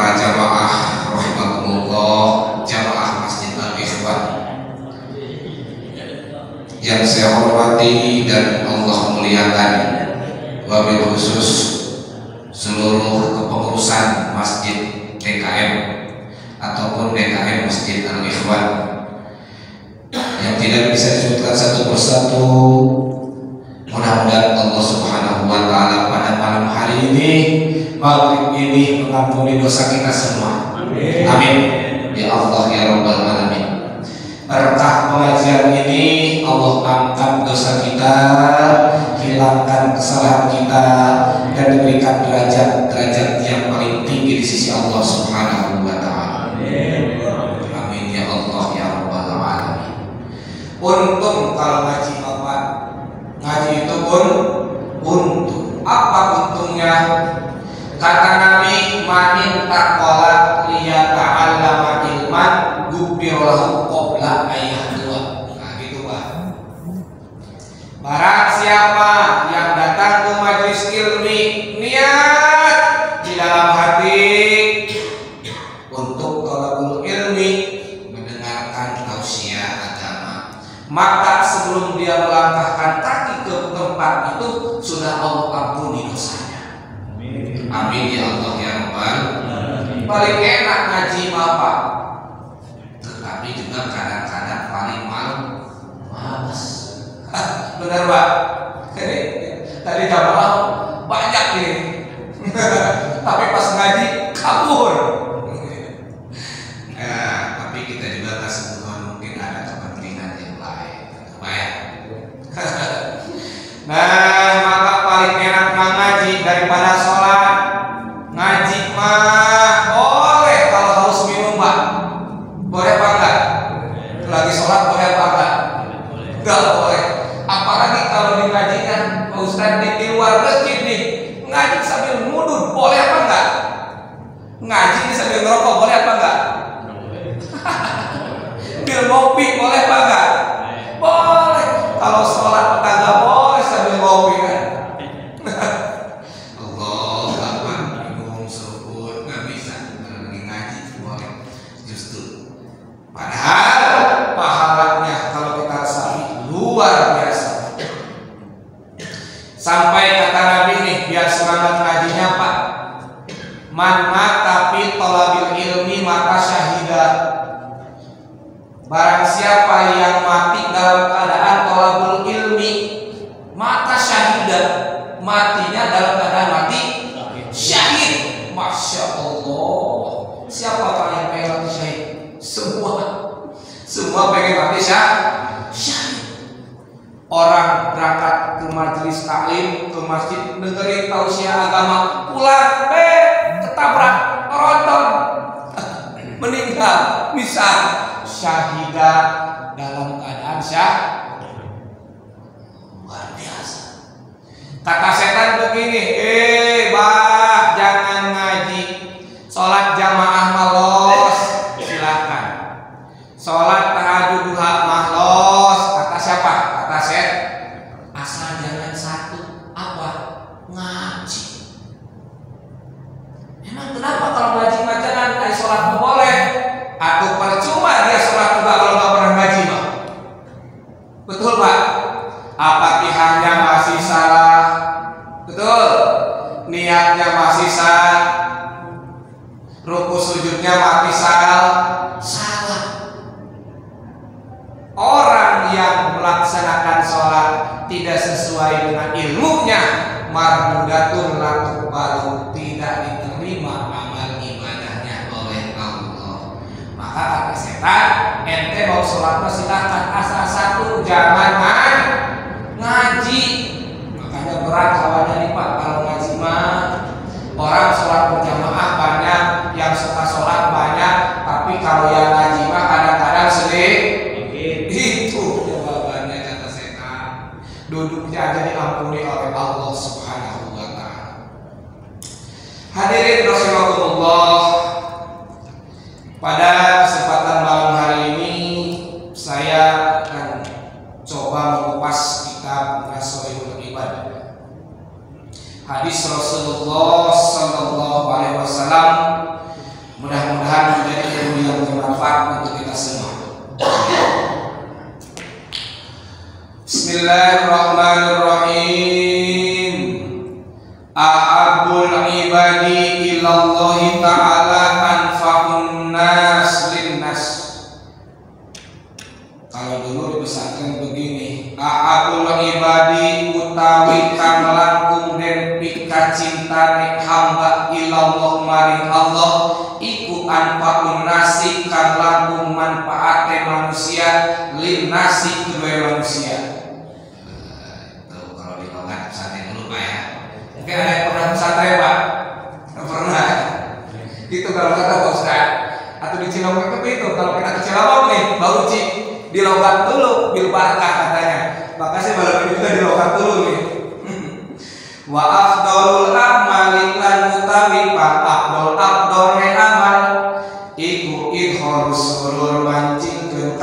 para jamaah rahimakumullah, jamaah Masjid Al-Ikhwan yang saya hormati dan Allah muliakan, wabil khusus seluruh kepengurusan Masjid DKM ataupun DKM Masjid Al-Ikhwan yang tidak bisa disebutkan satu persatu. Mudah-mudahan Allah Subhanahu wa Ta'ala pada malam hari ini, maghrib ini, mengampuni dosa kita semua. Amin. Ya Allah ya Rabbal Alamin. Berkah pengajian ini Allah angkat dosa kita, hilangkan kesalahan kita, dan diberikan derajat yang paling tinggi di sisi Allah Subhanahu wa Ta'ala. Amin ya Allah ya Rabbal Alamin. Untung kalau ngaji Bapak, ngaji itu untung. Apa untungnya? Kata Nabi, manin taqala liyata'allama ilman gubbirolahu qabla ayyadua. Nah gitu Pak. Barang siapa yang datang ke majelis ilmi niat di dalam hati untuk thalabul ilmi, mendengarkan tausiah agama, maka sebelum dia melangkahkan kaki ke tempat itu sudah Allah ampuni dosanya. Amin ya Allah ya Rabbal. Paling enak ngaji Bapak, tetapi juga kadang-kadang paling malas. Benar Pak? Tadi jamaah banyak nih, tapi pas ngaji kabur. Nah, tapi kita juga tak semua, mungkin ada kepentingan yang lain, Pak. Nah, maka paling enak ngaji daripada sholat. Ngaji mah boleh kalau haus minum Pak. Boleh apa enggak? Lagi sholat boleh apa enggak? Enggak boleh. Apalagi kalau di ngajinya Pak Ustaz di luar masjid nih, ngaji sambil mudun, boleh apa enggak? Ngaji sambil ngerokok boleh apa enggak? Sambil ngopi boleh apa enggak? Boleh. Kalau sholat enggak boleh sambil ngopi kan? Allah Akbar, minum seruput nggak bisa. Kalau lagi ngaji boleh. Justru padahal pahalanya kalau kita rasain luar biasa. Sampai kata Nabi nih, biar semangat ngajinya Pak, man mata fi thalabil ilmi mata syahida. Barang siapa yang mati dalam keadaan thalabul ilmi, mata syahida, matinya dalam keadaan mati syahid. Masya Allah. Siapa Pak yang pengen mati syahid? Semua pengen mati syahid. Orang berangkat ke majelis taklim, ke masjid, dengerin tausiah agama, pulang ketabrak tronton, meninggal. Bisa syahida dalam keadaan luar biasa. Kata setan begini, bah jangan ngaji, sholat jamaah malos, silakan. Sholat tahajud duha malos, kata siapa? Kata setan. Asal jangan satu, apa? Ngaji. Emang kenapa kalau ngaji jangan, sholat boleh? Atau percuma dia sholat juga kalau nggak pernah ngaji Pak? Betul Pak? Al-Fatihahnya masih salah, betul? Niatnya masih salah, ruku sujudnya masih salah. Orang yang melaksanakan sholat tidak sesuai dengan ilmunya, marmudatun laku baru, tidak diterima amal ibadahnya oleh Allah. Maka kata setan, ente mau sholat silahkan, asal satu jangan ngaji. Makanya berat kawannya nih Pak kalau ngaji mah. Orang sholat berjamaah banyak, yang suka sholat banyak, tapi kalau yang ngaji mah kadang-kadang sedih. Itu jawabannya kata setan. Duduknya aja diampuni oleh Allah Subhanahu wa Ta'ala. Hadirin rahimakumullah, pada kesempatan malam hari ini saya akan coba mengupas kitab Nashorihul Ibadah, hadis Rasulullah sallallahu Allah iku anfaun nasi kang langkung manfaate manusia lin nasi kedua manusia. Tuh kalau di logat pesantren dulu Pak ya. Mungkin ada yang pernah pesantren Pak? Pernah. Itu kalau kata Pak Ustaz. Atau di Cilongok itu kalau kita ke Cilongok nih bau cik di logat dulu bil barakah katanya. Makasih malam ini juga di logat dulu nih. Wa afdalul amali lan utawi afdal amal iku idharus surur mancingkeun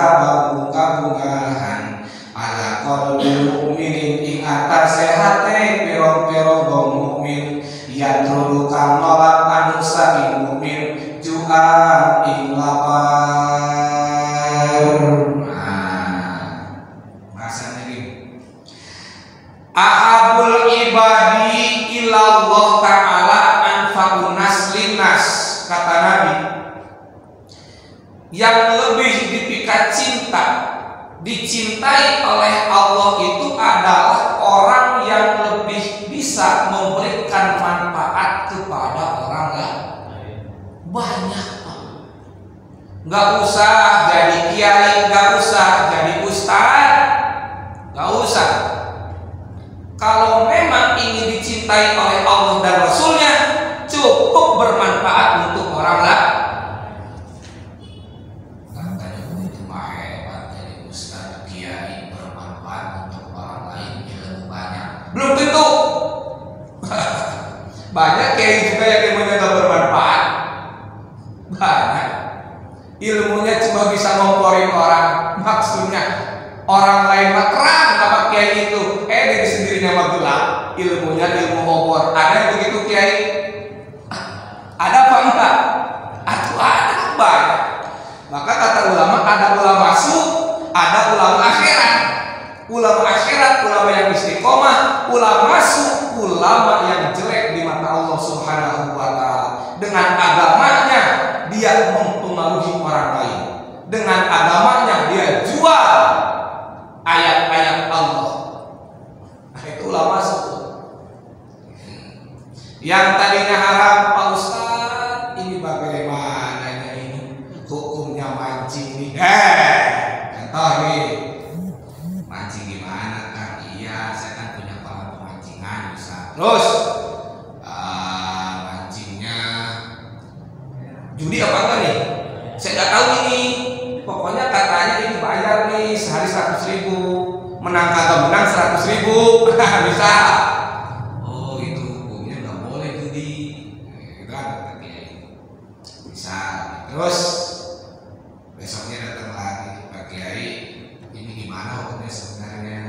kabungahan ala qalbil mukminin ing atase hate pira-pira wong mukmin yatru kang nolak anu saking mukmin ju'a ing lapar. Bahasanya gini. Ahabul ibadi ilallah ta'ala anfa'un nas linnas, kata Nabi. Yang lebih dipikat cinta, dicintai oleh Allah itu adalah orang yang lebih bisa memberikan manfaat kepada orang lain. Banyak. Gak usah jadi kiai, gak usah jadi ustaz, gak usah. Kalau memang ingin dicintai oleh Allah dan Rasulnya, cukup bermanfaat untuk orang lain. Katanya itu mah hebat, jadi ustaz kiai bermanfaat untuk orang lain ilmu banyak. Belum tentu. Banyak kiai juga yang ilmunya gak bermanfaat. Banyak. Ilmunya cuma bisa ngomporin orang. Maksudnya orang lain mah terang sama kiai itu, diri sendirinya mah gelap. Ilmunya ilmu obor. Ada yang begitu kiai? Ada apa enggak? Atau ada banyak. Maka kata ulama ada ulama su, ada ulama akhirat. Ulama akhirat, ulama yang istiqomah. Ulama su, ulama yang jelek di mata Allah Subhanahu wa Ta'ala. Dengan agamanya dia mempengaruhi orang lain. Dengan agamanya dia jual ayat-ayat Allah. Nah, itu ulama suku. Yang tadinya haram, Pak Ustaz, ini bagaimana ini? Hukumnya mancing nih. Contoh nih. Mancing gimana kan? Iya, saya kan punya kolam pemancingan Ustaz. Terus mancingnya judi apa enggak nih? Saya nggak tahu ini. Pokoknya katanya ini bayar nih sehari 100.000, menang kagak menang 100.000. Bisa. Oh itu hukumnya nggak boleh judi. Itu kan bisa. Terus besoknya datang lagi Pak Kiai, ini gimana hukumnya sebenarnya?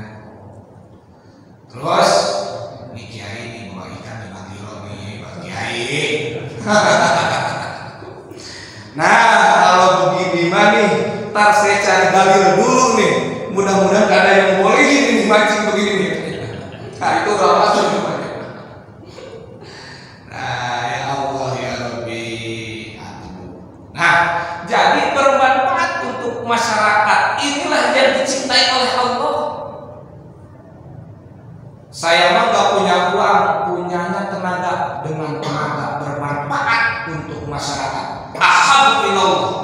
Terus nih Kiai ini bawa ikan 5 kilo nih Pak Kiai. Nah kalau begini mah nih, ntar saya cari dalil dulu nih. Mudah-mudahan gak ada yang bolehin ini mancing begini nih. Nah itu udah masuk. Nah ya Allah ya Rabbi. Nah jadi bermanfaat untuk masyarakat. Inilah yang dicintai oleh Allah. Saya mah gak punya uang, punyanya tenaga. Dengan tenaga bermanfaat untuk masyarakat. Alhamdulillah.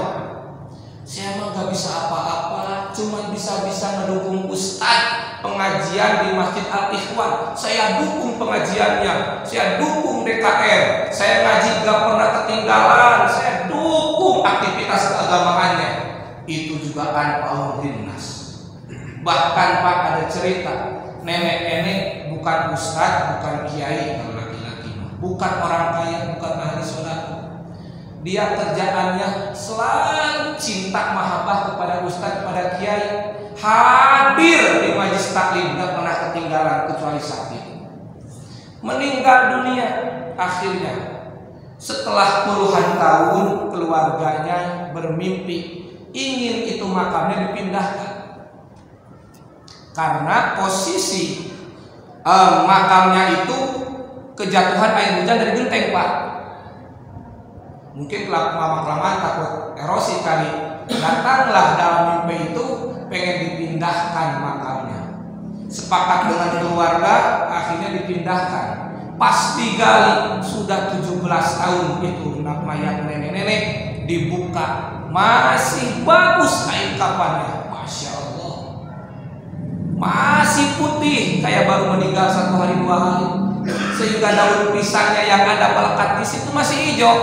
Saya mah gak bisa apa-apa, cuma bisa-bisa ngedukung ustaz pengajian di Masjid Al-Ikhwan. Saya dukung pengajiannya, saya dukung DKR, saya ngaji gak pernah ketinggalan, saya dukung aktivitas keagamaannya. Itu juga anfa'un linnas. Bahkan Pak ada cerita, nenek-nenek bukan ustaz, bukan kiai, kalau laki-laki, bukan orang kaya, bukan ahli sholat. Dia kerjaannya selalu cinta mahabbah kepada ustaz, kepada kiai. Hadir di majelis taklim, tidak pernah ketinggalan kecuali sakit. Meninggal dunia akhirnya. Setelah puluhan tahun keluarganya bermimpi ingin itu makamnya dipindahkan. Karena posisi makamnya itu kejatuhan air hujan dari genteng Pak. Mungkin kelamaan takut erosi kali. Datanglah dalam mimpi itu pengen dipindahkan makamnya. Sepakat dengan keluarga, akhirnya dipindahkan. Pas digali sudah 17 tahun itu mayat nenek-nenek dibuka, masih bagus kain kafannya, masya Allah, masih putih kayak baru meninggal 1 hari 2 hari, sehingga daun pisangnya yang ada melekat di situ masih hijau,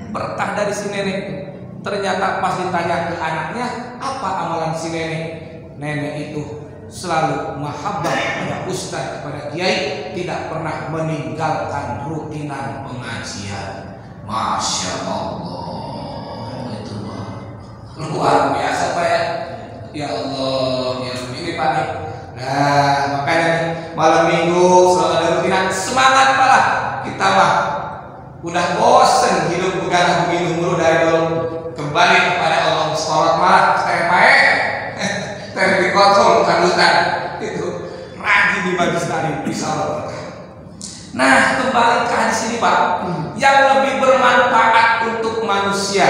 berkah dari si nenek. Ternyata pas ditanya ke anaknya, apa amalan si nenek? Nenek itu selalu mahabbah kepada ustaz, kepada kiai, tidak pernah meninggalkan rutinan pengajian. Masya Allah, itu luar biasa Pak ya. Ya Allah, ya ini Pak nih. Nah makanya nih, malam minggu selalu ada rutinan, semangat Pak lah. Kita mah udah bosen hidup begadang begini mulu dari dulu. Kembali kepada Allah sholat malah saya baik. Dari dikotong bukan hutan itu rajin di majlis taklim bisa Allah. Nah kembali ke hadis ini Pak, yang lebih bermanfaat untuk manusia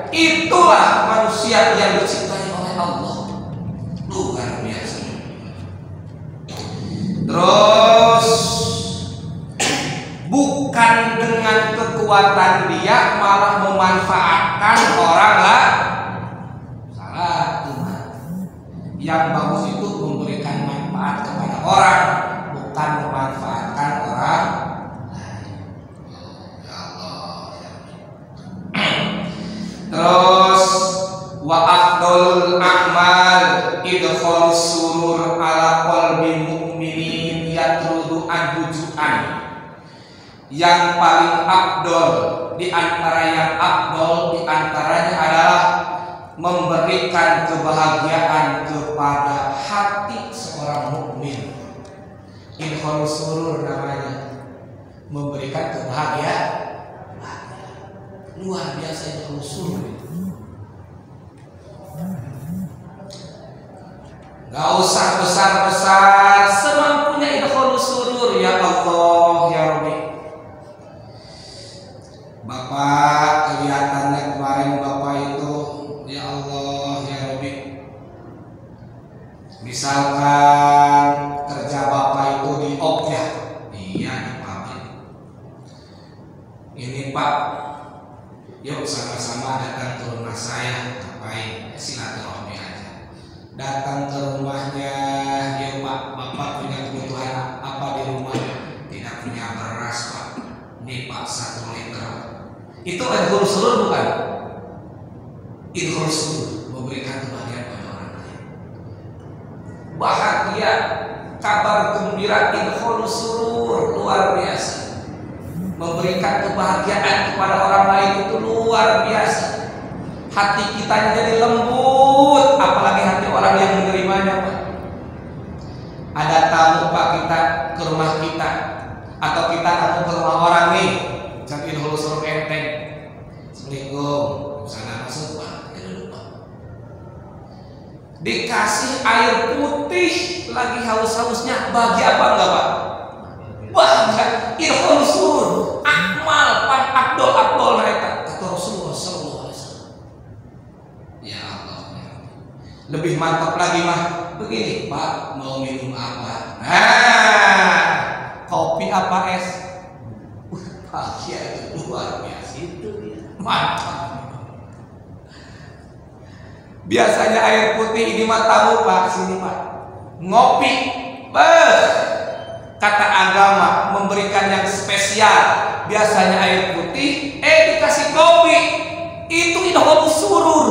itulah manusia yang diciptai oleh Allah, luar biasa. Terus bukan dengan kekuatan dia malah memanfaatkan orang lah. Salah. Yang bagus itu memberikan manfaat kepada orang, bukan memanfaatkan orang lain. Ya Allah. Terus wa afdalul a'mal idkhalus surur ala qalbi mu'minin yatrudu anhujuan. Yang paling afdol di antara yang afdol di antaranya adalah memberikan kebahagiaan kepada hati seorang mukmin. Idkhalus surur namanya, memberikan kebahagiaan. Luar biasa idkhalus surur itu. Gak usah besar-besar, semampunya idkhalus surur. Ya Allah ya Rabbi. Bapak kelihatannya kemarin Bapak itu, ya Allah ya Rabbi, misalkan kerja Bapak itu di objek, iya di pabrik. Ini Pak, yuk sama-sama datang ke rumah saya, ngapain? Silaturahmi aja. Datang ke rumahnya, yuk Pak, Bapak punya kebutuhan apa di rumah? Tidak punya beras Pak, ini Pak 1 liter. Itu idkhalus surur bukan? Idkhalus surur, memberikan kebahagiaan pada orang lain. Bahagia, kabar gembira, idkhalus surur, luar biasa. Memberikan kebahagiaan kepada orang lain itu luar biasa. Hati kita jadi lembut, apalagi hati orang yang menerimanya Pak. Ada tamu Pak kita ke rumah kita, atau kita tamu ke rumah orang nih, jadi idkhalus surur enteng. Assalamualaikum, sana masuk Pak, ya dulu Pak. Dikasih air putih, lagi haus-hausnya, bahagia apa enggak Pak? Bahagia. Idkhalus surur, akmal, abdol mereka. Kata Rasulullah SAW. Ya Allah. Lebih mantap lagi mah, begini Pak, mau minum apa? Nah, kopi apa es? Bahagia itu luar biasa itu. Mantap. Biasanya air putih ini mah tamu Pak, sini Pak. Ngopi. Kata agama memberikan yang spesial. Biasanya air putih, dikasih kopi. Itu idkhalus surur.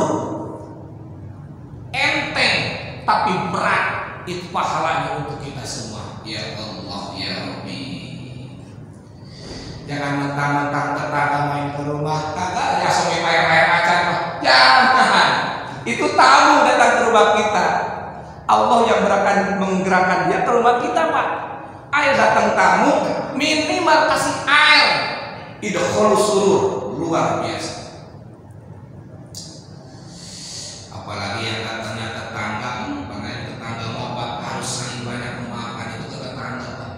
Enteng tapi berat. Itu pahalanya untuk kita semua. Ya Allah ya Rabbi. Jangan mentang-mentang tetangga main ke rumah, kagak ya sampai air acan mah. Jangan. Itu tamu datang ke rumah kita. Allah yang menggerakkan dia ke rumah kita Pak. Air datang tamu, minimal kasih air. Idkhalus surur, luar biasa. Apalagi yang datangnya tetangga, makanya tetangga Bapak harus saling banyak memaafkan itu ke tetangga Pak.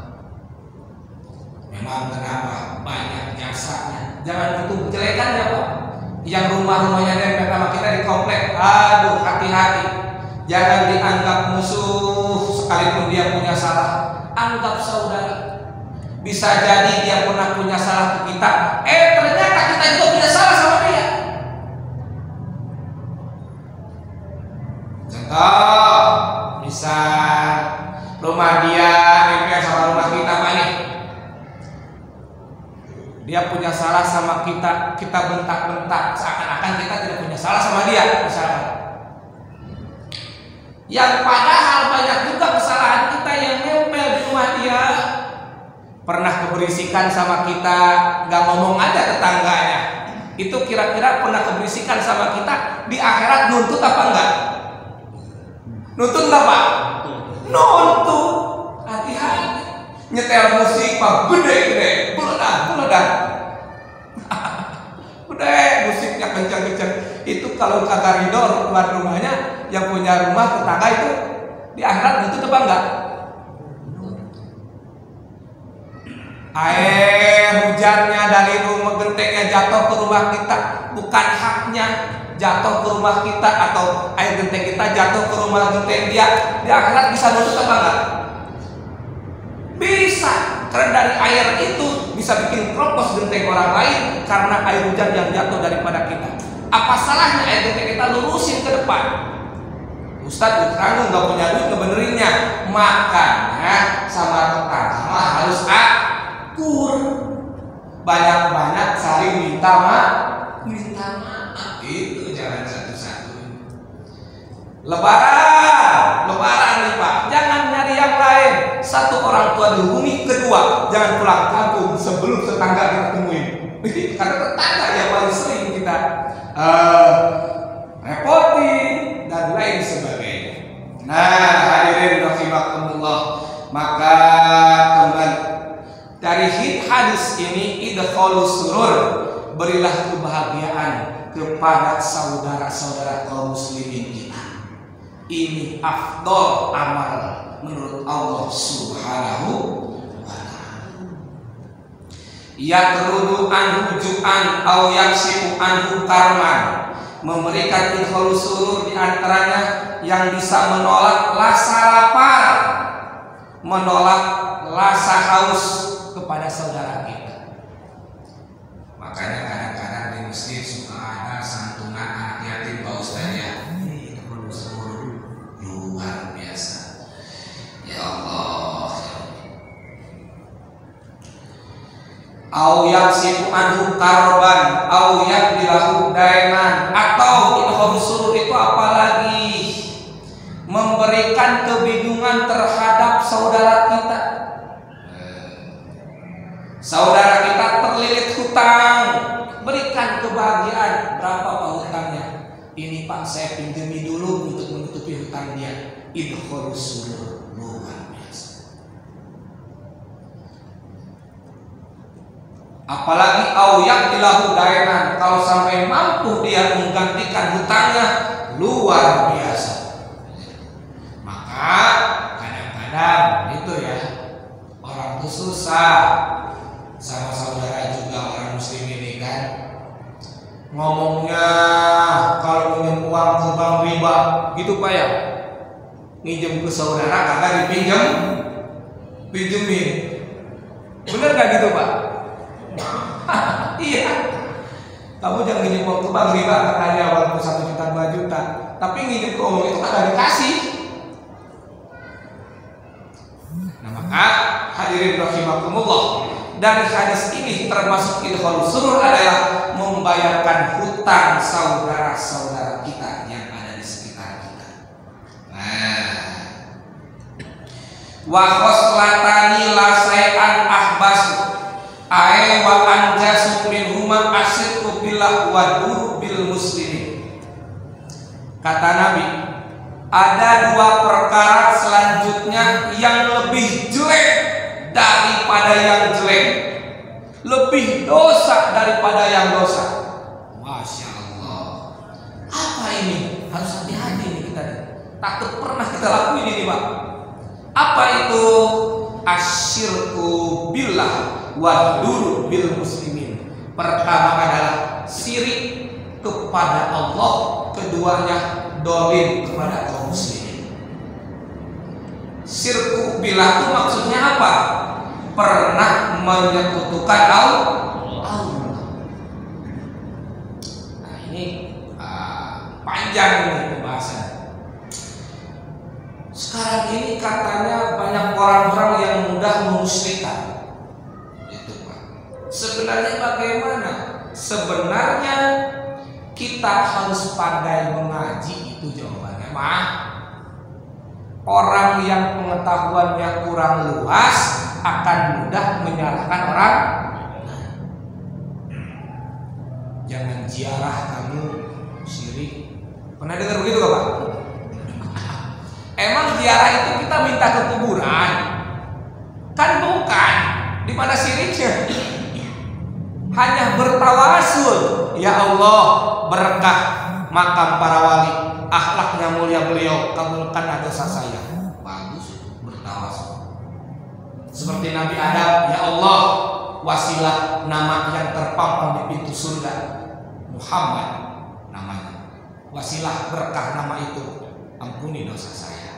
Memang kenapa? Banyak jasanya. Jangan itu kejelekannya Pak. Yang rumah-rumahnya nempel sama kita di komplek, aduh hati-hati. Jangan dianggap musuh sekalipun dia punya salah. Anggap saudara. Bisa jadi dia pernah punya salah ke kita, ternyata kita juga punya salah sama dia. Contoh, misal rumah dia nempel sama rumah kita Pak nih. Dia punya salah sama kita, kita bentak-bentak seakan-akan kita tidak punya salah sama dia misalkan. Yang padahal banyak juga kesalahan kita yang nempel di rumah dia. Pernah keberisikan sama kita, gak ngomong aja tetangganya. Itu kira-kira pernah keberisikan sama kita, di akhirat nuntut apa enggak? Nuntut enggak Pak? Nuntut. Hati-hati. Nyetel musik Pak, gede-gede, beledak. Udah musiknya kencang-kencang. Itu kalau kagak ridho buat rumahnya, yang punya rumah tetangga itu di akhirat nuntut apa enggak? Air hujannya dari rumah gentengnya jatuh ke rumah kita, bukan haknya jatuh ke rumah kita, atau air genteng kita jatuh ke rumah genteng dia, di akhirat bisa nuntut apa enggak? Bisa, karena dari air itu bisa bikin keropos genteng orang lain karena air hujan yang jatuh daripada kita. Apa salahnya air genteng kita lurusin ke depan? Ustadz Utrangun nggak punya duit ngebenerinnya, makanya sama tetangga harus akur, banyak-banyak saling minta maaf. Itu jalan satu-satu. Lebaran nih Pak, jangan nyari yang lain. Satu, orang tua dihubungi. Kedua, jangan pulang kampung sebelum tetangga kita temuin. Karena tetangga yang paling sering kita repotin dan lain sebagainya. Nah, hadirin rahimakumullah, maka kembali dari hadis ini, idkhalus surur, berilah kebahagiaan kepada saudara-saudara kaum muslimin kita. Ini afdal amal menurut Allah Subhanahu wa ta'ala. Yatrudu anhu ju'an aw yaksifu anhu karman, memberikan idkhalus surur diantaranya yang bisa menolak rasa lapar, menolak rasa haus kepada saudara kita. Makanya kadang-kadang di masjid suka ada santunan anak yatim Pak Ustaz ya. Luar biasa. Ya Allah. Au yaksifu anhu karban, au yakdilahu dainan, atau idkhalus surur itu apalagi memberikan kebingungan terhadap saudara kita. Saudara kita terlilit hutang, berikan kebahagiaan. Berapa Pak hutangnya? Ini Pak, saya pinjami dulu untuk menutupi hutang dia. Idkhalus surur, luar biasa. Apalagi auyak dilahu dainan, kalau sampai mampu dia menggantikan hutangnya, luar biasa. Maka kadang-kadang itu ya, orang itu susah sama saudara juga orang muslim ini kan, ngomongnya kalau minjem uang ke bank riba gitu Pak ya, minjem ke saudara kagak pinjemin, bener gak gitu Pak? Iya, kamu jangan minjem uang ke bank riba katanya walaupun 1 juta 2 juta, tapi minjem ke uang itu kagak dikasih. Nah maka hadirin rahimakumullah, dari hadis ini termasuk idkhalus surur adalah membayarkan hutang saudara-saudara kita yang ada di sekitar kita. Nah, wa khoslatani la say'an ahbasu ay wa anjasu minhuma asyirku billah wa dur bil muslimin. Kata Nabi, ada 2 perkara selanjutnya yang lebih jelek daripada yang jelek, lebih dosa daripada yang dosa. Masya Allah. Apa ini? Harus hati-hati nih kita. Takut pernah kita lakuin ini Pak. Apa itu? Asyirku billah wa dur bil muslimin. Pertama adalah syirik kepada Allah, keduanya dolim kepada kaum muslimin. Syirku billah itu maksudnya apa? pernah menyekutukan Allah. Nah ini panjang ini pembahasan. Sekarang ini katanya banyak orang-orang yang mudah memusyrikan. Itu Pak. Sebenarnya bagaimana? Sebenarnya kita harus pandai mengaji, itu jawabannya mah. Orang yang pengetahuannya kurang luas akan mudah menyalahkan orang. Jangan ziarah kamu syirik. Pernah dengar begitu gak Pak? Emang ziarah itu kita minta ke kuburan? Kan bukan. Di mana syiriknya? Hanya bertawasul. Ya Allah, berkah makam para wali, akhlaknya mulia beliau, kabulkanlah dosa saya. Bagus, bertawasul. Seperti Nabi Adam, ya Allah, wasilah nama yang terpampang di pintu surga, Muhammad namanya. Wasilah berkah nama itu, ampuni dosa saya.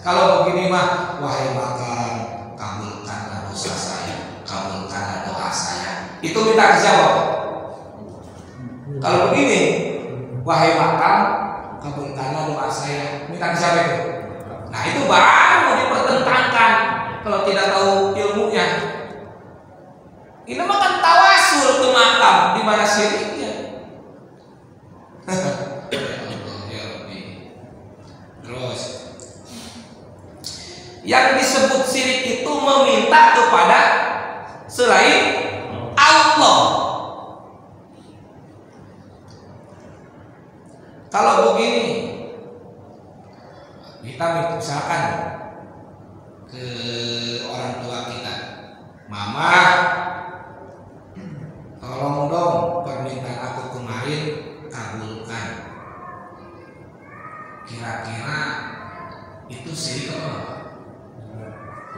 Kalau begini mah, wahai makam, kabulkanlah dosa saya, kabulkanlah doa saya. Itu minta ke siapa? Kalau begini, wahai makam, kabulkanlah doa saya, minta ke siapa itu? Nah itu baru dipertentangkan kalau tidak tahu ilmunya. Ini makan tawasul ke makam, di mana syiriknya? Terus yang disebut syirik itu meminta kepada selain Allah. Kalau begini, kita misalkan ke orang tua kita, mama, tolong dong permintaan aku kemarin kabulkan. Kira-kira itu syirik apa?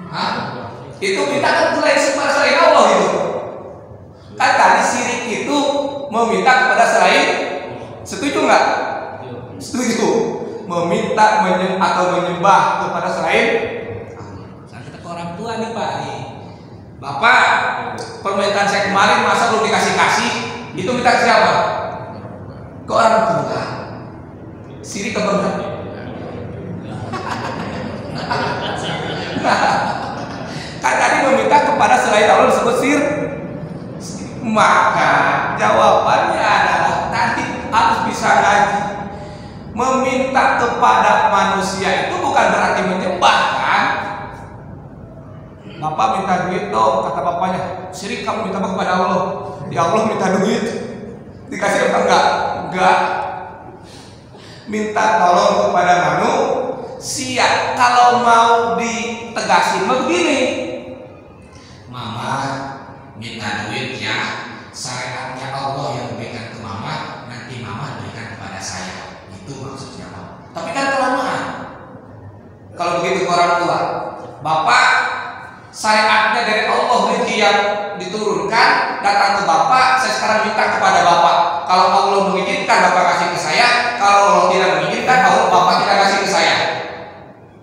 Hah? Itu minta kan selain Allah itu. Kan tadi syirik itu meminta kepada selain. Setuju nggak? Setuju. Meminta atau menyembah kepada selain. Nah, kita ke orang tua nih Pak. Bapak, permintaan saya kemarin masa belum dikasih-kasih? Itu minta ke siapa? Ke orang tua. Syirik ke benar. Kan tadi meminta kepada selain Allah disebut syirik. Maka jawabannya adalah tadi harus bisa ngaji. Meminta kepada manusia itu bukan berarti menyembah kan? Bapak minta duit dong, kata bapaknya. Syirik kamu minta kepada Allah. Ya Allah minta duit, dikasih apa enggak? Enggak. Minta tolong kepada manusia. Kalau mau ditegasin begini, mama minta duit ya, syariatnya Allah yang berikan ke mama, nanti mama berikan kepada saya. Itu maksudnya Pak. Tapi kan kelamaan. Kalau begitu ke orang tua, bapak, syariatnya dari Allah rezeki yang diturunkan datang ke bapak, saya sekarang minta kepada bapak. Kalau Allah mengizinkan bapak kasih ke saya, kalau Allah tidak mengizinkan, kalau bapak tidak kasih ke saya.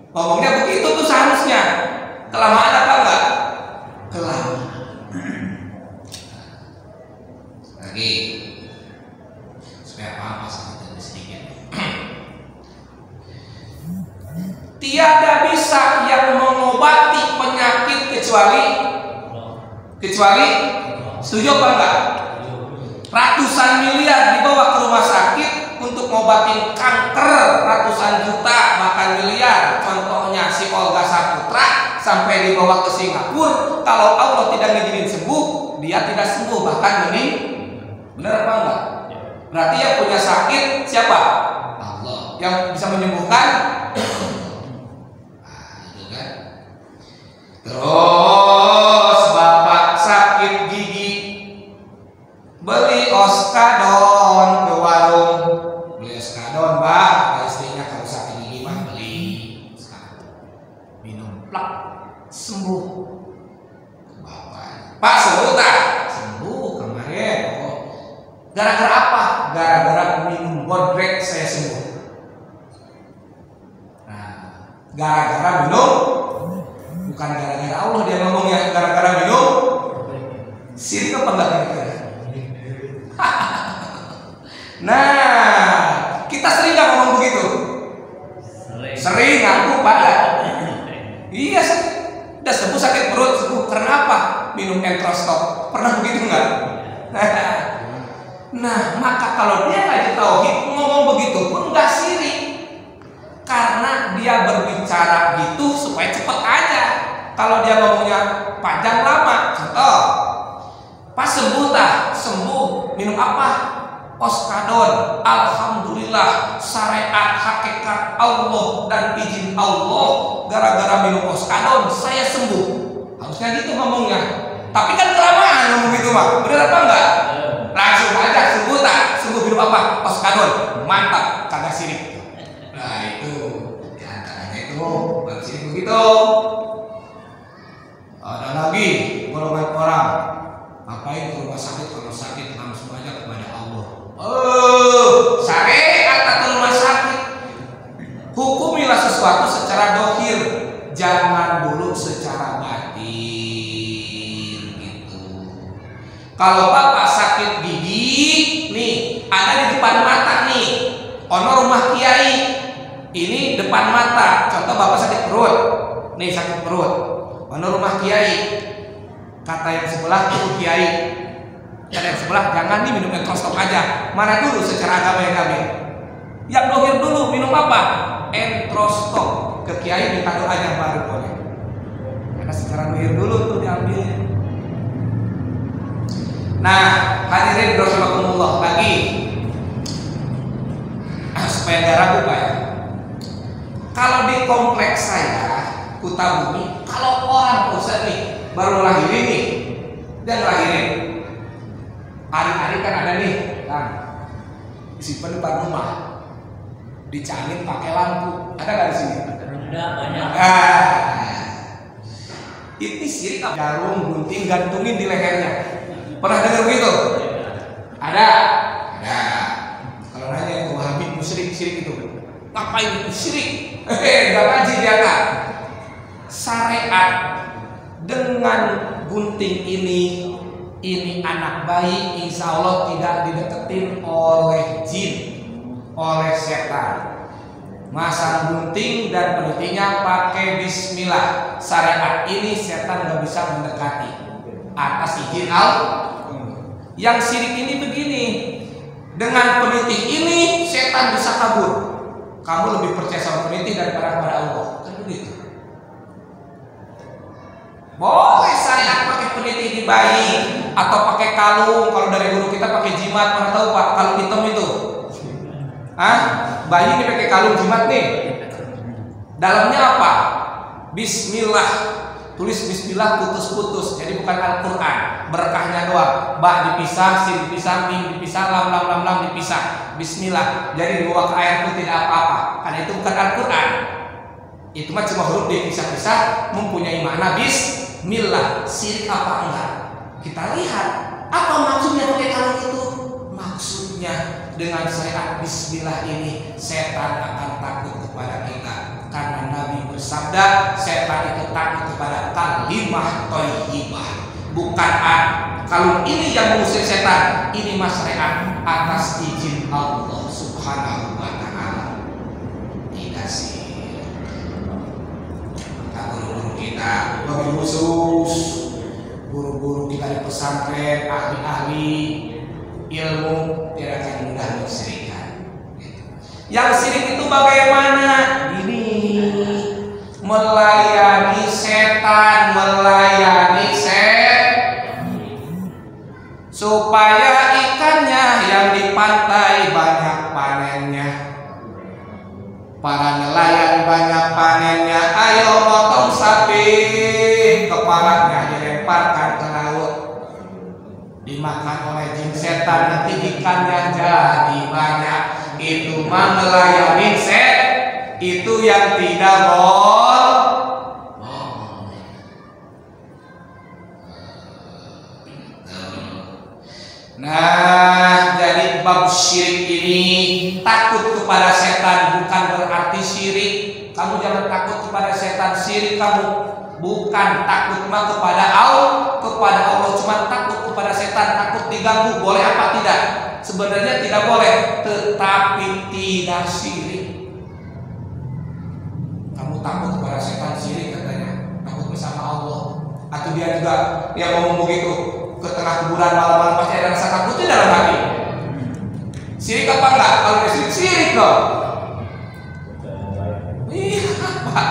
Ngomongnya begitu tuh seharusnya. Kelamaan apa enggak? Kelamaan. Lagi supaya paham masalah sedikit. Tiada bisa yang mengobati penyakit kecuali setuju apa enggak? Ratusan miliar dibawa ke rumah sakit untuk ngobatin kanker, ratusan juta bahkan miliar. Contohnya si Olga Saputra sampai dibawa ke Singapura, kalau Allah tidak ngizinin sembuh, dia tidak sembuh bahkan meninggal. Benar apa enggak? Berarti yang punya sakit siapa? Allah. Yang bisa menyembuhkan. Itu kan. Terus bapak sakit gigi, beli oskadon ke warung. Beli oskadon, Pak. Istrinya kalau sakit gigi mah beli oskadon. Minum plak, sembuh. Bapak, Pak sembuh tak? Sembuh kemarin. Gara-gara apa? Gara-gara minum bodrek saya sembuh. Nah, gara-gara minum Bukan gara-gara Allah dia ngomongnya, gara-gara minum. Sirik apa enggak kira-kira? Nah, kita sering nggak ngomong begitu? Sering, aku pada. Iya, udah sembuh sakit perut, sembuh. Karena apa? Minum Entrostop. Pernah begitu nggak? Nah, maka kalau dia ngaji tauhid ngomong begitu pun nggak sirik, karena dia berbicara gitu supaya cepet aja. Kalau dia ngomongnya panjang lama, contoh, pas sembuh, minum apa? Oskadon, alhamdulillah, syariat hakikat Allah dan izin Allah, gara-gara minum Oskadon saya sembuh. Harusnya gitu ngomongnya. Tapi kan kelamaan ngomong gitu mah. Bener apa enggak? Langsung aja sembuh minum apa? Oskadon. Mantap, kagak sirik. Nah, itu di antaranya itu baru sirik begitu. Ada lagi golongan orang, ngapain ke rumah sakit? Kalau sakit langsung aja kepada Allah. Syariat atau rumah sakit, hukumilah sesuatu secara dohir, jangan dulu secara batin gitu. Kalau bapak sakit gigi nih, ada di depan mata nih, ono rumah kiai, ini depan mata. Contoh bapak sakit perut, nih sakit perut, ono rumah kiai, kata yang sebelah itu kiai, kata yang sebelah jangan nih minum Entrostop aja. Mana dulu secara agama yang kami? Yang dohir dulu minum apa? Entrostop. Ke kiai minta doanya baru boleh. Karena secara dohir dulu tuh diambil. Nah, hadirin rahimakumullah, lagi supaya nggak ragu Pak ya. Kalau di kompleks saya Kutabumi, kalau orang Ustaz nih baru lahirin nih, dan lahirin hari-hari kan ada nih, kan disimpan depan rumah, dicanin pakai lampu, ada nggak di sini? Ada banyak. Ini sirik jarum gunting gantungin di lehernya. Pernah dengar begitu? Ada. Kalau nanya itu Habib musyrik sirik itu, ngapain itu sirik? Nggak ngaji dia kan? Syariat dengan gunting ini anak bayi, insya Allah tidak dideketin oleh jin, oleh setan. Masang gunting dan penitinya pakai bismillah. Syariat ini setan nggak bisa mendekati atas izin Allah. Yang sirik ini begini, dengan penitih ini setan bisa kabur. Kamu lebih percaya sama penitih daripada kepada Allah, kan begitu? Boleh syariat pakai penitih di bayi atau pakai kalung. Kalau dari guru kita pakai jimat, mana tahu Pak, kalung hitam itu. Bayi ini pakai kalung jimat nih. Dalamnya apa? Bismillah. Tulis bismillah putus-putus. Jadi bukan Al-Qur'an. Berkahnya doang. Ba dipisah, sin dipisah, mim dipisah, lam dipisah. Bismillah. Jadi dua air itu tidak apa-apa. Karena itu bukan Al-Qur'an. Itu mah cuma huruf dipisah-pisah mempunyai makna bismillah. Sirik apa enggak? Kita lihat apa maksudnya pakai kalung itu. Maksudnya dengan syariat bismillah ini setan akan takut kepada kita, karena Nabi bersabda setan itu takut kepada kalimah thayyibah. Bukan kalung ini yang mengusir setan, ini mas syariat atas izin Allah Subhanahu wa ta'ala. Tidak sih. Guru-guru kita, bagi khusus guru-guru kita di pesantren, ahli-ahli ilmu tidak akan mudah mensyirikkan. Yang syirik itu bagaimana? Ini melayani setan, supaya ikannya yang di pantai banyak panennya. Para nelayan banyak panennya. Ayo potong sapi, kepalanya dilemparkan ke laut, dimakan oleh jin setan, nanti ikannya jadi banyak. Itu mah melayani itu yang tidak boleh. Nah, jadi bab syirik ini, takut kepada setan bukan berarti syirik. Kamu jangan takut kepada setan, syirik kamu. Bukan takut mah kepada Allah, cuma takut kepada setan, takut diganggu. Boleh apa tidak? Sebenarnya tidak boleh, tetapi tidak syirik. Kamu takut kepada setan, syirik katanya. Takut bersama Allah. Atau dia juga ngomong begitu, ke tengah kuburan malam-malam pasti ada rasa takut di dalam hati. Syirik apa enggak? Kalau syirik, syirik dong. Iya apa?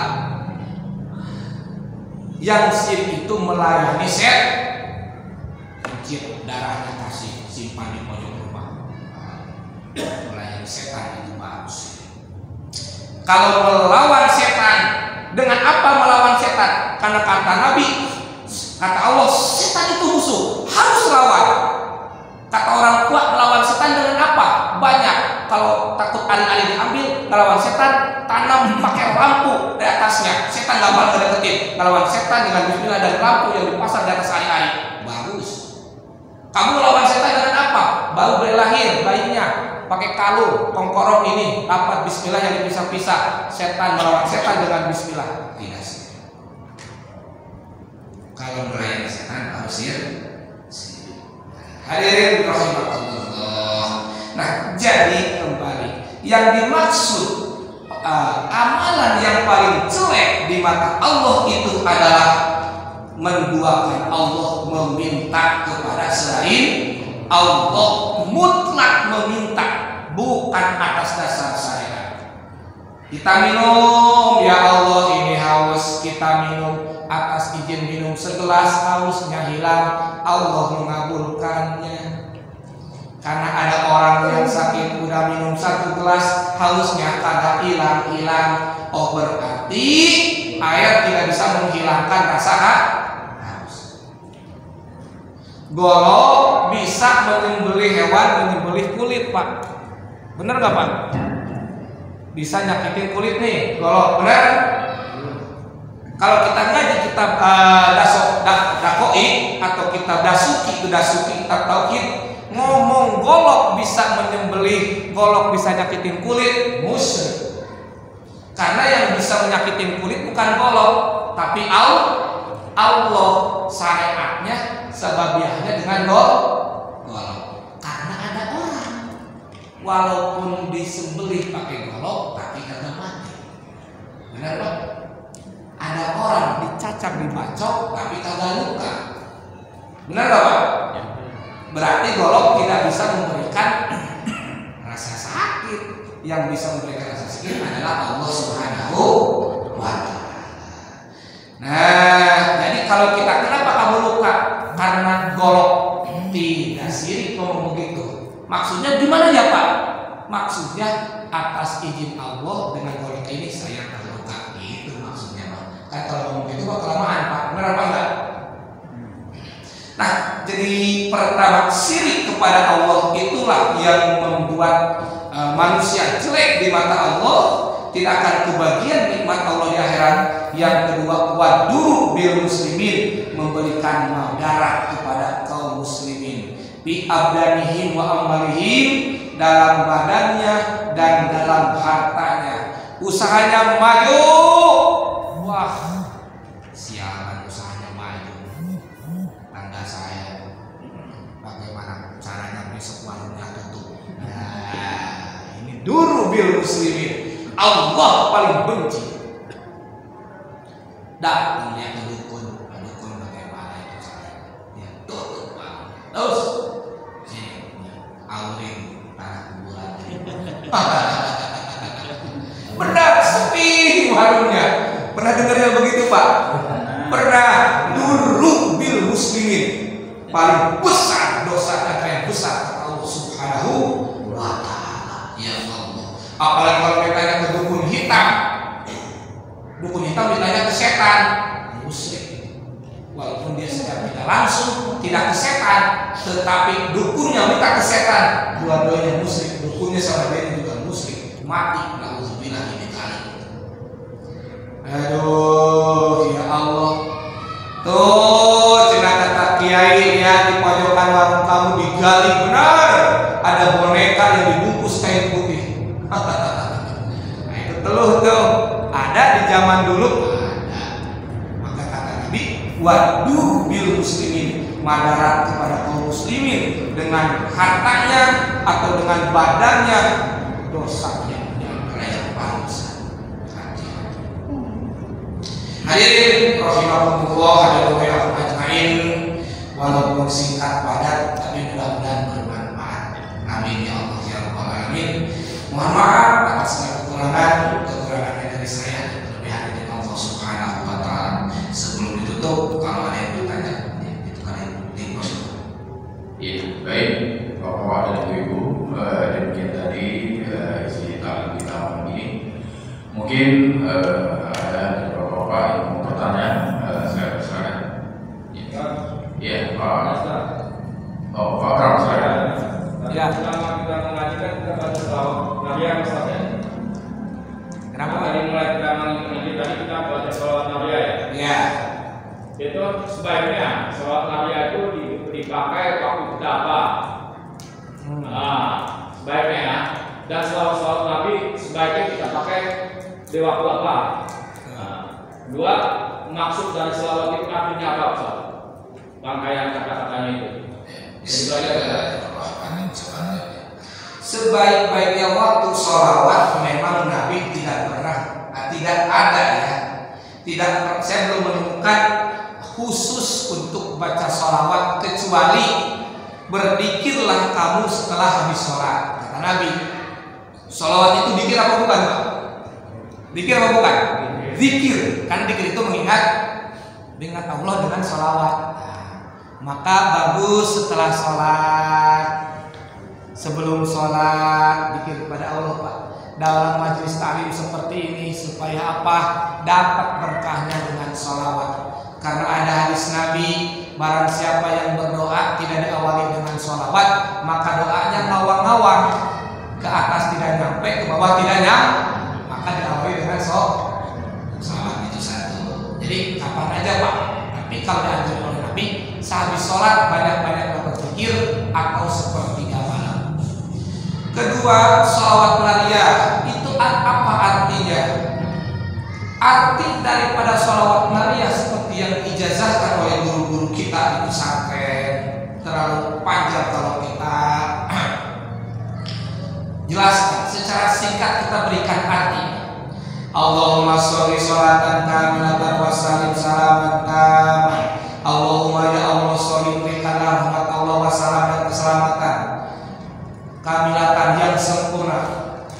Yang syirik itu melayani setan, darahnya kasih simpan di pojok rumah. Melayani setan itu bagus. Kalau melawan setan, dengan apa melawan setan? Karena kata Nabi, kata Allah, setan itu musuh, harus lawan. Kata orang tua, melawan setan dengan apa? Banyak. Kalau takut alih-alih diambil, melawan setan, tanam pakai lampu di atasnya. Setan gak bakal deketin. Melawan setan dengan bismillah dan lampu yang dipasang di atas alih-alih. Bagus. Kamu melawan setan dengan apa? Baru lahir bayinya, pakai kalung, tongkorong ini, dapat bismillah yang dipisah-pisah. Setan melawan setan dengan bismillah. Tidak sih. Kalau melayani setan harus syirik. Hadirin rahimakumullah. Nah, jadi kembali yang dimaksud amalan yang paling jelek di mata Allah itu adalah menduakan Allah, meminta kepada selain Allah, mutlak meminta, bukan atas dasar syariat. Kita minum, ya Allah ini haus, kita minum atas izin minum segelas, hausnya hilang, Allah mengabulkannya. Karena ada orang yang sakit udah minum 1 gelas, hausnya kagak hilang-hilang. Oh berarti air tidak bisa menghilangkan rasa haus. Golok bisa menyembelih hewan, menyembelih kulit, Pak. Bener gak, Pak? Bisa nyakitin kulit nih, golok, bener? Kalau kita ngaji kitab dakoi atau kitab dasuki kitab tauhid, ngomong golok bisa menyembelih, golok bisa nyakitin kulit, musyrik. Karena yang bisa menyakitin kulit bukan golok, tapi Allah, syariatnya sebabiahnya dengan golok. Karena ada orang walaupun disembelih pakai golok tapi kagak mati. Benar, Pak? Ada orang dicacak dibacok tapi kagak luka. Benar gak, Pak? Berarti golok tidak bisa memberikan rasa sakit. Yang bisa memberikan rasa sakit adalah Allah Subhanahu wa ta'ala. Nah, jadi kalau kita, kenapa kamu luka? Karena golok. Tidak syirik ngomong begitu. Maksudnya gimana ya, Pak? Maksudnya atas izin Allah dengan golok ini saya terluka. Itu maksudnya, Pak. Kan kalau ngomong gitu kok kelamaan, Pak. Benar apa enggak? Nah, jadi pertama, syirik kepada Allah itulah yang membuat manusia jelek di mata Allah, tidak akan kebagian nikmat Allah di akhirat. Yang kedua, waduru bil muslimin, memberikan darah kepada kaum muslimin, bi abdanihim wa amalihim, dalam badannya dan dalam hartanya. Usahanya maju, wah sialan usahanya maju. Tangga saya, bagaimana caranya besok warungnya tutup? Nah, ini duru bil muslimin, Allah paling benci. Datangnya ke dukun bagaimana itu caranya? Ya tutup warung, terus sini aurin tanah kuburan. Benar, sepi warungnya. Pernah dengar yang begitu, Pak? Pernah. Duru bil muslimin, paling besar dosa kata yang besar Allah Subhanahu wa ta'ala. Ya Allah. Apalagi kalau ditanya ke dukun hitam. Dukun hitam ditanya ke setan, musyrik. Walaupun dia secara tidak langsung tidak ke setan, tetapi dukunnya minta ke setan, dua-duanya musyrik. Dukunnya sama dia juga musyrik, mati. Nauzubillah min dzalik. Aduh, ya Allah. Tuh, cenah kata kiai, lihat di pojokan warung kamu digali benar, ada boneka yang dibungkus kain putih. Nah, itu teluh tuh. Ada di zaman dulu, ada. Maka kata yuwaddu bil muslimin, madarat kepada kaum muslimin dengan hartanya atau dengan badannya, dosanya yang paling besar. Hadirin rahimakumullah, hadirin ajmain, walaupun singkat padat tapi mudah-mudahan bermanfaat. Amin ya Allah ya rabbal alamin. Mohon maaf atas kekurangannya dari saya, kelebihan dari Allah Subhanahu wa taala. Sebelum ditutup, kalau ada yang bertanya, itu kalian diproses. Iya, baik Bapak dan Ibu, demikian tadi isi taklim kita malam ini. Mungkin ada Bapak yang mau bertanya, saya silakan. Iya, Pak. Oh, Pak Pram, silakan. Ya. Selama kita mengajikan kita baca selawat Nabi ya, Ustaz ya. Kenapa? Dari mulai kita mengaji tadi kita baca selawat Nabi ya. Ya. Itu sebaiknya selawat Nabi itu dipakai waktu kita apa? Nah, sebaiknya ya. Dan selawat Nabi sebaiknya kita pakai di waktu apa? Nah, dua, maksud dari selawat itu artinya apa, Ustaz? Rangkaian kata-katanya itu. Sebaik-baiknya waktu sholawat memang Nabi tidak pernah, tidak ada ya. Saya belum menemukan khusus untuk baca sholawat kecuali berzikirlah kamu setelah habis sholat. Kata Nabi, sholawat itu zikir apa bukan? Zikir apa bukan? Zikir, kan zikir itu mengingat Allah dengan sholawat. Maka bagus setelah sholat, sebelum sholat zikir kepada Allah Pak. Dalam majelis taklim seperti ini supaya apa? Dapat berkahnya dengan sholawat. Karena ada hadis Nabi, barang siapa yang berdoa tidak diawali dengan sholawat, maka doanya ngawang-ngawang, ke atas tidak nyampe, ke bawah tidak nyampe, maka diawali dengan sholawat. Itu satu. Jadi kapan aja Pak. Tapi kalau dianjurkan oleh Nabi, sehabis sholat banyak-banyak berzikir atau sepertiga malam. Kedua, sholawat nariyah itu apa artinya? Arti daripada sholawat nariyah seperti yang diijazahkan oleh guru-guru kita di pesantren, terlalu panjang kalau kita jelaskan. Secara singkat kita berikan arti. Allahumma sholli sholatan kamilatan wa sallim salaman taman. Allahumma ya Allah sholli berikan rahmat Allah wa salam dan keselamatan kamilatan yang sempurna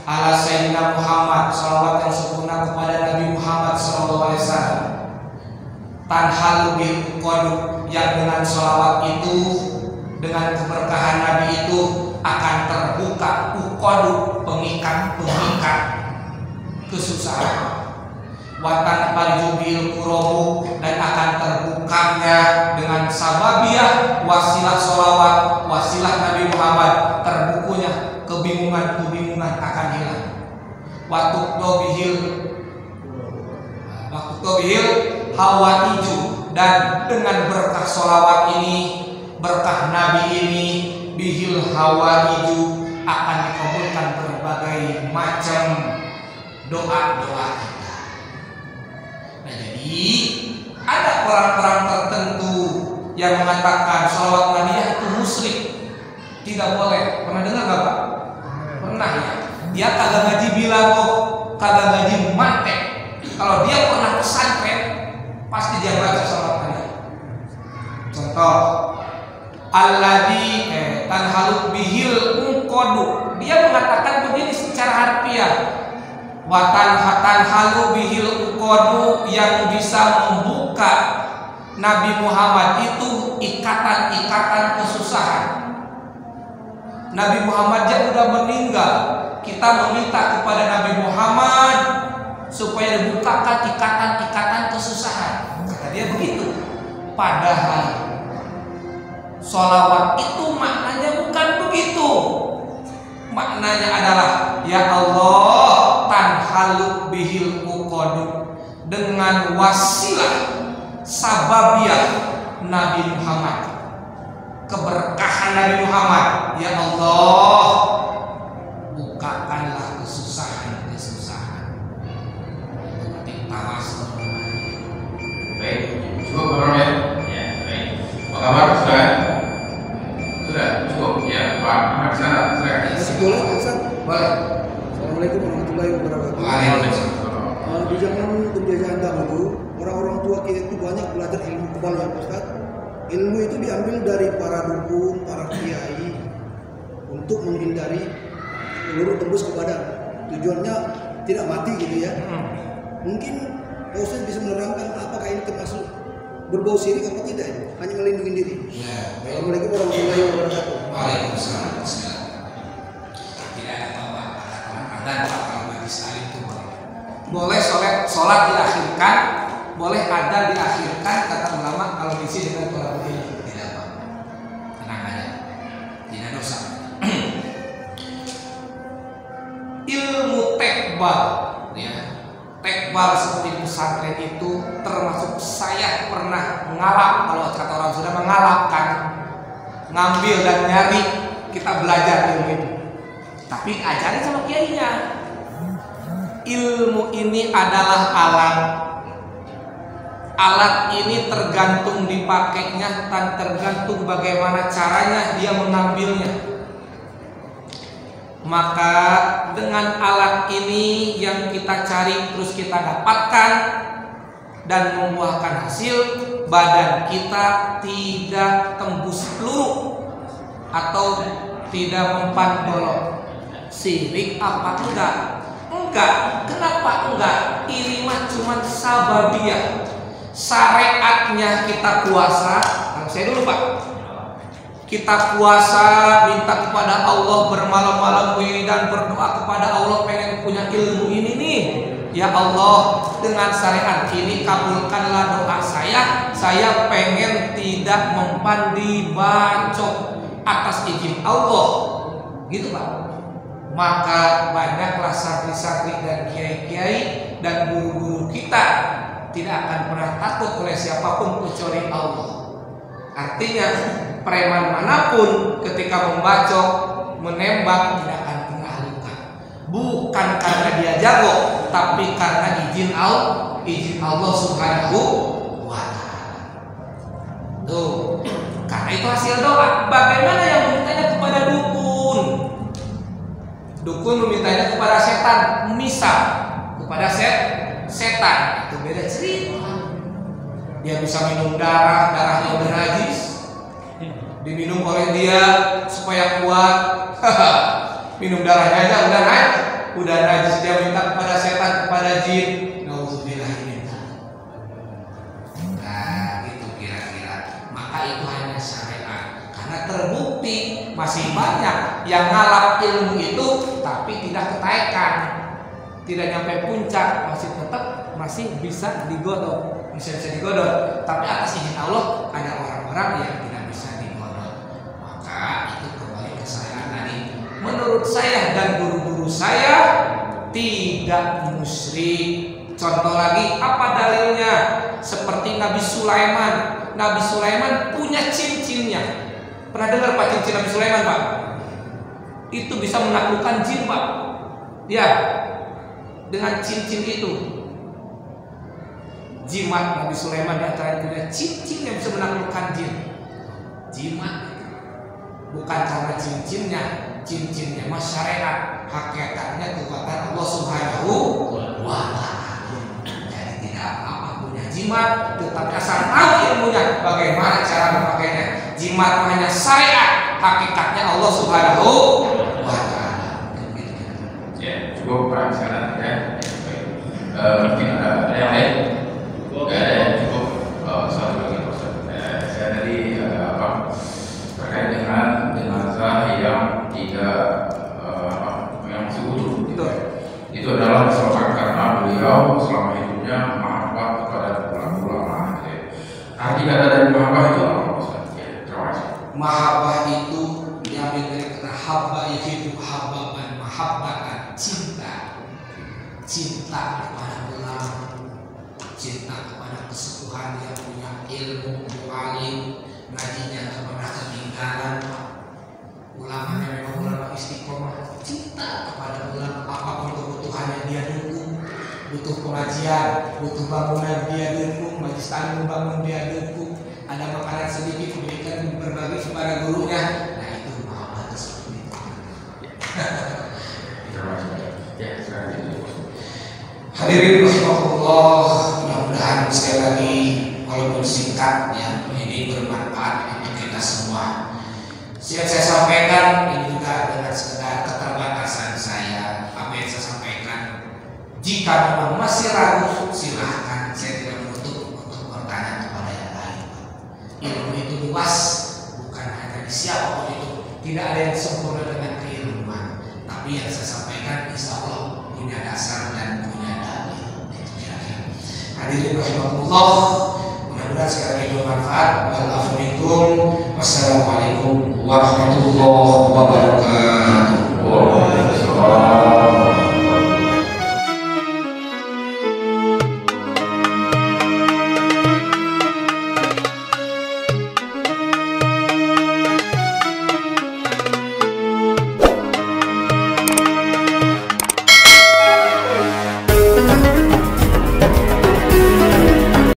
ala Sayyidina Muhammad, salawat yang sempurna kepada Nabi Muhammad SAW. Tanhalu bil uqadu, yang dengan salawat itu, dengan keberkahan Nabi itu akan terbuka uqadu, pengikat-pengikat kesusahan. Watan parjubil kurobu, dan akan terbukanya dengan sababiyah wasilah sholawat, wasilah Nabi Muhammad, terbukunya kebingungan-kebingungan akan hilang. Waktu tobihil hawa iju, dan dengan berkah sholawat ini, berkah Nabi ini, bihil hawa iju, akan dikabulkan berbagai macam doa-doa kita. Nah, jadi ada orang-orang tertentu yang mengatakan sholawat nariyah itu musyrik, tidak boleh. Pernah dengar nggak Pak? Pernah ya. Dia kagak ngaji bilang kok, kagak ngaji mate. Kalau dia pernah pesantren, pasti dia baca sholawat nariyah. Contoh, alladzi tanhalu bihil unqadu. Dia mengatakan begini secara harfiah. Watan halu bihil uqadu, yang bisa membuka Nabi Muhammad itu ikatan-ikatan kesusahan. Nabi Muhammad yang sudah meninggal, kita meminta kepada Nabi Muhammad supaya dibukakan ikatan-ikatan kesusahan. Kata dia begitu. Padahal sholawat itu maknanya bukan begitu. Maknanya adalah ya Allah tanhalu bihil uqadu, dengan wasilah sababiyah Nabi Muhammad, keberkahan Nabi Muhammad, ya Allah bukakanlah kesusahan-kesusahan. Seperti tawasul. Baik, cukup Bapak ya. Boleh, Pak Ustaz? Boleh. Assalamualaikum warahmatullahi wabarakatuh. Waalaikumsalam. Di zaman penjajahan dahulu, orang-orang tua kita itu banyak belajar ilmu kebal ya Pak Ustaz. Ilmu itu diambil dari para dukun, para kiai untuk menghindari peluru tembus ke badan. Tujuannya tidak mati gitu ya. Mungkin Pak Ustaz bisa menerangkan apakah ini termasuk berbau syirik atau tidak? Hanya melindungi diri. Ya. Assalamualaikum warahmatullahi wabarakatuh. Waalaikumsalam. Tidak ada apa-apa. Ada kalau bagi sekali itu boleh sholat diakhirkan, boleh ada diakhirkan kata ulama kalau diisi dengan tolak ilmu tidak apa-apa. Tenang aja, tidak dosa. Ilmu tekbal, ya. Tekbal seperti pesantren itu termasuk saya pernah mengalap, kalau kata orang sudah mengalapkan, ngambil dan nyari, kita belajar ilmu itu. Tapi ajarin sama kiainya. Ilmu ini adalah alat. Alat ini tergantung dipakainya dan tergantung bagaimana caranya dia mengambilnya. Maka dengan alat ini yang kita cari terus kita dapatkan dan membuahkan hasil, badan kita tidak tembus peluru atau tidak mempan bolong. Sirik apa enggak? Enggak. Kenapa enggak? Ini mah cuma sababiyah. Syariatnya kita puasa. Saya dulu Pak. Kita puasa, minta kepada Allah bermalam-malam dan berdoa kepada Allah, pengen punya ilmu ini nih. Ya Allah, dengan syariat ini kabulkanlah doa saya. Saya pengen tidak mempan dibacok atas izin Allah. Gitu Pak. Maka banyaklah santri-santri dan kiai-kiai dan guru-guru kita tidak akan pernah takut oleh siapapun kecuali Allah. Artinya preman manapun ketika membacok, menembak tidak akan pernah luka. Bukan karena dia jago, tapi karena izin Allah Subhanahu wa ta'ala. Tuh, karena itu hasil doa. Bagaimana yang memintanya kepada dukun? Dukun memintanya kepada setan, misal kepada setan, itu beda cerita. Dia bisa minum darahnya udah najis, diminum oleh dia supaya kuat. Minum darahnya aja udah najis, dia minta kepada setan, kepada jin. Nauzubillah min dzalik. Nah, gitu kira-kira. Maka itu hanya syariat. Karena terbukti masih banyak yang ngalap ilmu itu tapi tidak ketaikan, tidak nyampe puncak, masih bisa digodok, bisa digodok. Tapi atas izin Allah ada orang-orang yang tidak bisa digodok. Maka itu kembali ke saya tadi. Menurut saya dan guru-guru saya tidak musyrik. Contoh lagi, apa dalilnya? Seperti Nabi Sulaiman. Nabi Sulaiman punya cincinnya. Pernah dengar Pak cincin Nabi Sulaiman Pak? Itu bisa menaklukkan jin Pak. Ya, dengan cincin itu. Jimat Nabi Sulaiman di antara punya cincin yang bisa menaklukkan jin. Jimat. Bukan karena cincinnya mas syariat, hakikatnya kekuatan Allah Subhanahu wa ta'ala. Jadi tidak apa punya jimat, tetapi asal tahu ilmunya bagaimana cara memakainya. Jimat hanya syariat, hakikatnya Allah Subhanahu wa ta'ala. Ya, cukup Pak sekarang ya. Mungkin ada yang lain? Enggak ada ya, cukup. Satu lagi Ustaz. Saya tadi terkait dengan jenazah yang tidak yang masih utuh. Itu adalah disebabkan karena beliau selama hidupnya mahabbah kepada ulama. Arti kata dari mahabbah itu apa Ustaz? Terima kasih. Mahabbah itu diambil dari kata habba, yaitu habbaban, mahabbatan, cinta kepada ulama, cinta kepada kesepuhan yang punya ilmu, alim, ngajinya nggak pernah ketinggalan. Ulamanya memang ulama istiqomah, cinta kepada ulama, apapun kebutuhannya dia dukung. Butuh pengajian, butuh bangunan dia dukung, majelis taklim membangun dia dukung. Ada makanan sedikit berikan berbagi kepada gurunya. Nah itu mahabbah seperti itu. Ya, sekarang Hadirin rahimakumullah, mudah-mudahan sekali lagi walaupun singkat ya, ini bermanfaat untuk kita semua. Siap saya sampaikan ini juga dengan sekedar keterbatasan saya, apa yang saya sampaikan. Jika memang masih ragu, silahkan, saya tidak menutup untuk bertanya kepada yang lain. Ilmu itu luas, bukan hanya di siapapun itu. Tidak ada yang sempurna dengan keilmuan. Tapi yang saya sampaikan insya Allah punya dasar dan punya dalil. Itu kira-kira. Hadirin rahimakumullah, mudah-mudahan sekali lagi bermanfaat. Wassalamualaikum warahmatullahi wabarakatuh.